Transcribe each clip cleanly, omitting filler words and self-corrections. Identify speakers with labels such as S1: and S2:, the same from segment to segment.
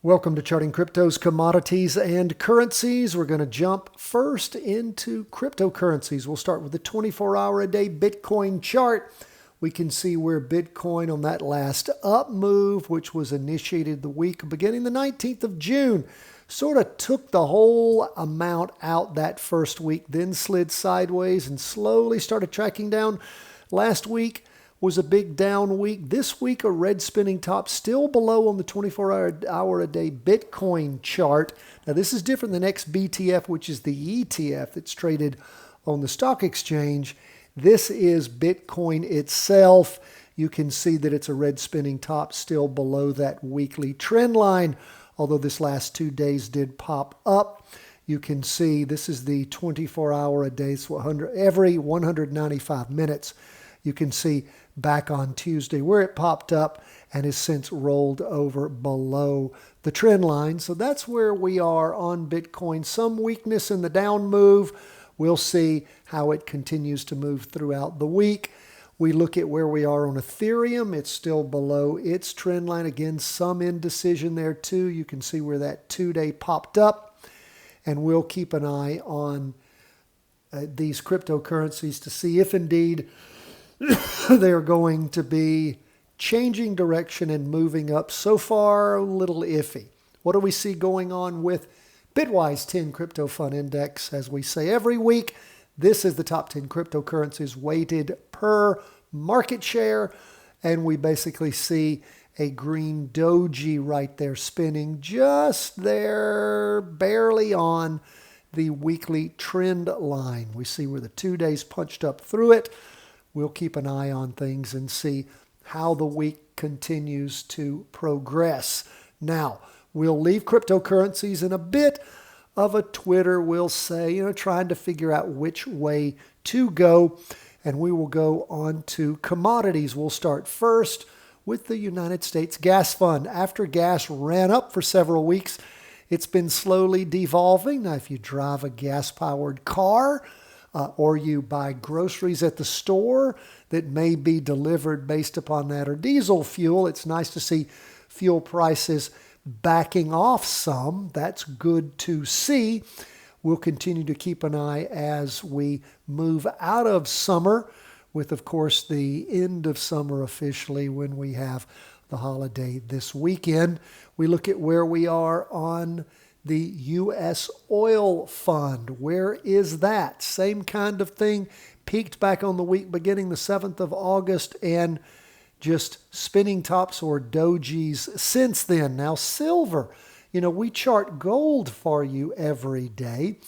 S1: Welcome to Charting Cryptos, Commodities, and Currencies. We're going to jump first into cryptocurrencies. We'll start with the 24-hour-a-day Bitcoin chart. We can see where Bitcoin on that last up move, which was initiated the week beginning the 19th of June, sort of took the whole amount out that first week, then slid sideways and slowly started tracking down. Last week was a big down week. This week, a red spinning top still below on the 24-hour-a-day Bitcoin chart. Now, this is different than XBTF, which is the ETF that's traded on the stock exchange. This is Bitcoin itself. You can see that it's a red spinning top still below that weekly trend line, although this last 2 days did pop up. You can see this is the 24-hour-a-day, so every 195 minutes. You can see back on Tuesday where it popped up and has since rolled over below the trend line. So that's where we are on Bitcoin. Some weakness in the down move. We'll see how it continues to move throughout the week. We look at where we are on Ethereum. It's still below its trend line. Again, some indecision there too. You can see where that 2-day popped up. And we'll keep an eye on these cryptocurrencies to see if indeed they're going to be changing direction and moving up. So far, a little iffy. What do we see going on with Bitwise 10 Crypto Fund Index? As we say every week, this is the top 10 cryptocurrencies weighted per market share. And we basically see a green doji right there spinning just there, barely on the weekly trend line. We see where the 2 days punched up through it. We'll keep an eye on things and see how the week continues to progress. Now, we'll leave cryptocurrencies in a bit of a Twitter, we'll say, trying to figure out which way to go. And we will go on to commodities. We'll start first with the United States Gas Fund. After gas ran up for several weeks, it's been slowly devolving. Now, if you drive a gas-powered car, or you buy groceries at the store that may be delivered based upon that, or diesel fuel, it's nice to see fuel prices backing off some. That's good to see. We'll continue to keep an eye as we move out of summer, with, of course, the end of summer officially when we have the holiday this weekend. We look at where we are on the U.S. Oil Fund. Where is that? Same kind of thing. Peaked back on the week beginning the 7th of August and just spinning tops or dojis since then. Now, silver. We chart gold for you every day.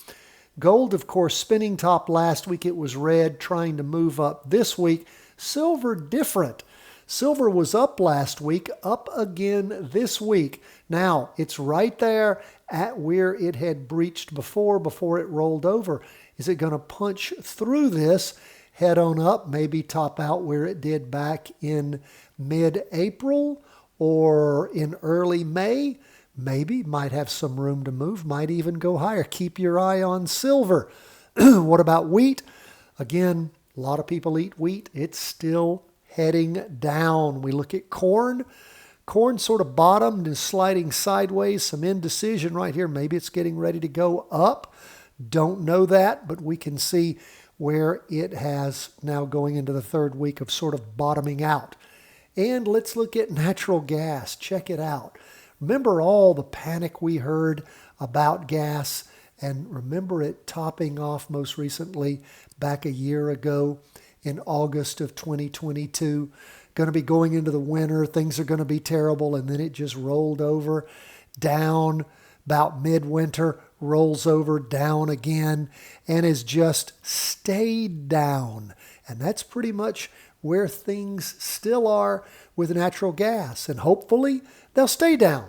S1: Gold, of course, spinning top last week. It was red, trying to move up this week. Silver, different. Silver was up last week, up again this week. Now, it's right there at where it had breached before it rolled over. Is it going to punch through this, head on up, maybe top out where it did back in mid-April or in early May? Maybe, might have some room to move, might even go higher. Keep your eye on silver. What about wheat? Again, a lot of people eat wheat. It's still heading down. We look at corn. Corn sort of bottomed and sliding sideways. Some indecision right here. Maybe it's getting ready to go up. Don't know that, but we can see where it has now going into the third week of sort of bottoming out. And let's look at natural gas. Check it out. Remember all the panic we heard about gas, and remember it topping off most recently back a year ago in August of 2022. Going to be going into the winter. Things are going to be terrible. And then it just rolled over down about midwinter, rolls over down again, and has just stayed down. And that's pretty much where things still are with natural gas. And hopefully they'll stay down.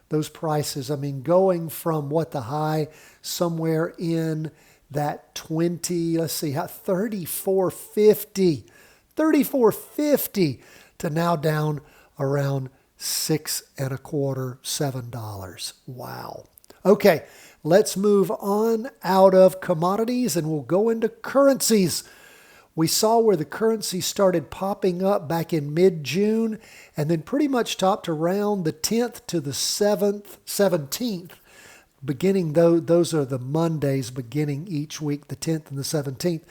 S1: Those prices, going from the high somewhere in that 34.50 to now down around $6.25, $7. Wow. Okay, let's move on out of commodities and we'll go into currencies. We saw where the currency started popping up back in mid-June and then pretty much topped around the 10th to the 17th. Beginning, though, those are the Mondays beginning each week, the 10th and the 17th.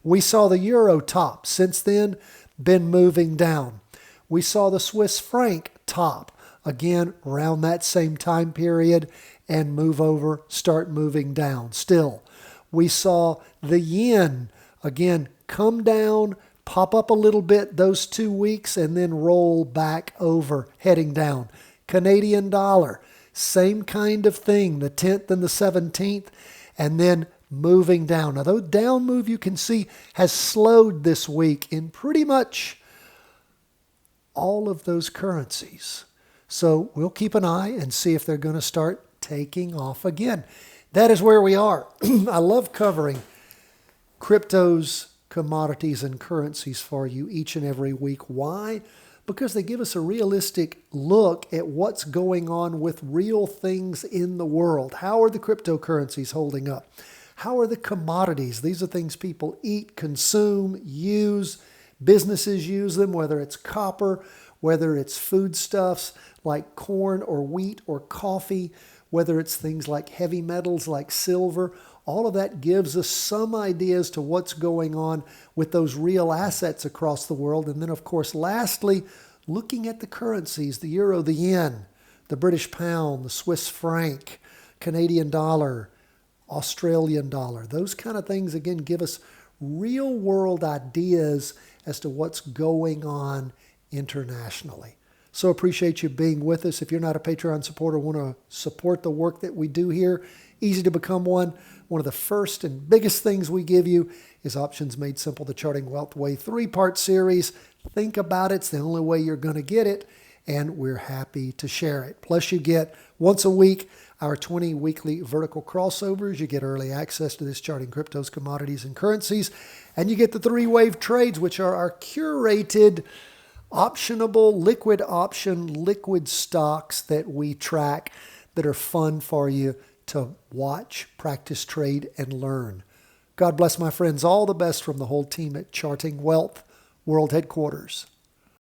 S1: We saw the euro top. Since then, been moving down. We saw the Swiss franc top, again, around that same time period, and move over, start moving down still. We saw the yen, again, come down, pop up a little bit those 2 weeks, and then roll back over, heading down. Canadian dollar, same kind of thing, the 10th and the 17th, and then moving down. Now, the down move you can see has slowed this week in pretty much all of those currencies. So we'll keep an eye and see if they're going to start taking off again. That is where we are. I love covering cryptos, commodities, and currencies for you each and every week. Why? Because they give us a realistic look at what's going on with real things in the world. How are the cryptocurrencies holding up? How are the commodities? These are things people eat, consume, use. Businesses use them, whether it's copper, whether it's foodstuffs like corn or wheat or coffee, whether it's things like heavy metals like silver. All of that gives us some ideas to what's going on with those real assets across the world. And then, of course, lastly, looking at the currencies, the euro, the yen, the British pound, the Swiss franc, Canadian dollar, Australian dollar. Those kind of things, again, give us real world ideas as to what's going on internationally. So appreciate you being with us. If you're not a Patreon supporter, want to support the work that we do here, easy to become one. One of the first and biggest things we give you is Options Made Simple, the Charting Wealth Way 3-part series. Think about it. It's the only way you're going to get it, and we're happy to share it. Plus, you get once a week our 20 weekly vertical crossovers. You get early access to this charting cryptos, commodities, and currencies. And you get the 3-wave trades, which are our curated, optionable, liquid option, liquid stocks that we track that are fun for you to watch, practice, trade, and learn. God bless, my friends. All the best from the whole team at Charting Wealth World Headquarters.